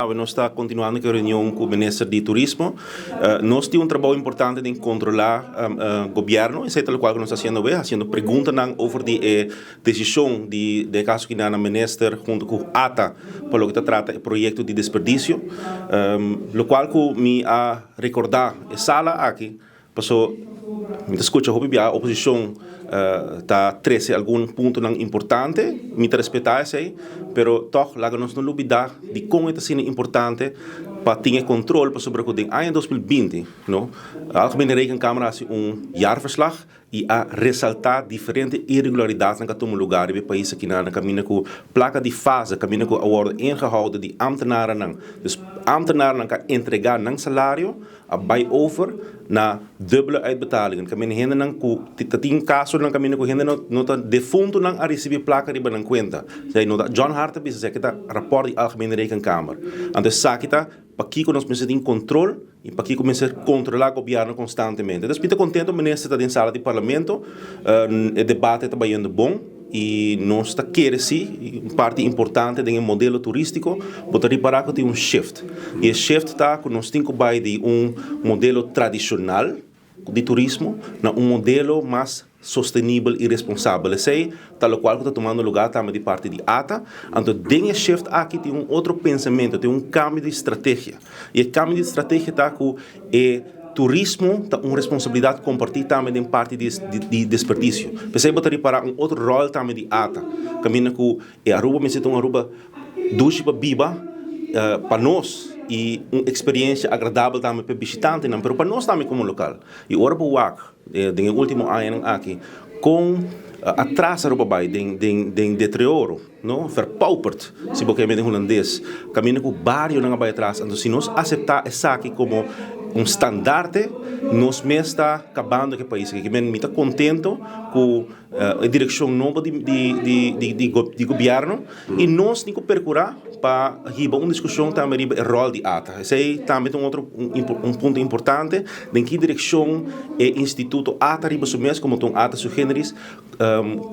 sabe, nós está continuando com a reunião com o Ministro de Turismo. Nós temos trabalho importante em controlar o governo, isso é tal qual que nós estamos fazendo perguntas over a decisão de caso que na Minister junto com ATA, para o que trata o projeto de desperdício, lo qual que me a recordar a sala aqui, passou, me escuta, a oposição está trece algum ponto importante, me respeitar isso, pero toch lá nós não olvidar de como é sendo importante para ter controle sobre o que em 2020, não? A Algemene Rekenkamer faz jaarverslag e a ressaltar diferentes irregularidades na todo lugar in país aqui na caminho com placa de fase, caminho com a worden ingehouden die ambtenaren nang. Dus ambtenaren kan entregar nang salário a bij over na dubbele uitbetalingen. Caminho hende nang ku tating caso nang caminho com hende nota defunto nang a receber placa riba nang cuenta. Zij nota John Hartebis zegt dat rapport die Algemene Rekenkamer. En dus sakita para que nós precisamos controle e para que começar a controlar o governo constantemente. Então, estou contente, o ministro está na sala do parlamento, o debate está indo bom e nós está querendo sim, parte importante do modelo turístico, para reparar que tem shift. E o shift está que nós temos que de modelo tradicional de turismo na modelo mais sustentável e responsável. Sei, tal qual que está tomando lugar também de parte de ATA. Então, tem shift aqui tem outro pensamento, tem cambio de estratégia. E o cambio de estratégia está com o turismo, está uma responsabilidade compartida também em parte de desperdício. Pensei botar para outro rol também de ATA. Caminho com Aruba, me sinto Aruba duche para biba para nós. E uma experiência agradável também para visitantes, mas para nós também como local. E agora para o WAC, no último ano aqui, com atrás Aruba Bay, de deterioro, não? Verpauperd, se você é holandês, caminho com vários não vai atrás. Então, se nós aceitar essa aqui como standaard, nós mesmo está acabando com o país. Eu estou muito contente com a direção nova de governo e nós temos que procurar para uma discussão também sobre o rol de ATA. Esse é também ponto importante, em que direção o Instituto ATA riba mesmo como um ATA sui generis,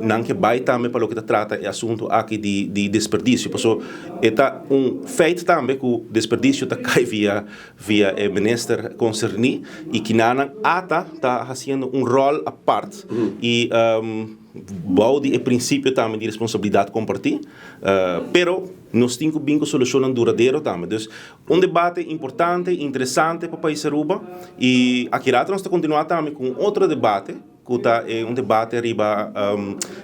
não que vai também para o que trata o assunto aqui de desperdício. Porque é feito também que o desperdício cai via o ministro concernido e que na ATA está fazendo rol à parte. E bouw die in principe também de responsabilidade compartilhada, pero nós temos que solucionar duradouro também. Dus debate importante, interessante para o país Aruba e aqui nós estamos continuar também com outro debate, que é debate riba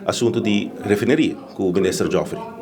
assunto de refineria com o ministro Joffrey.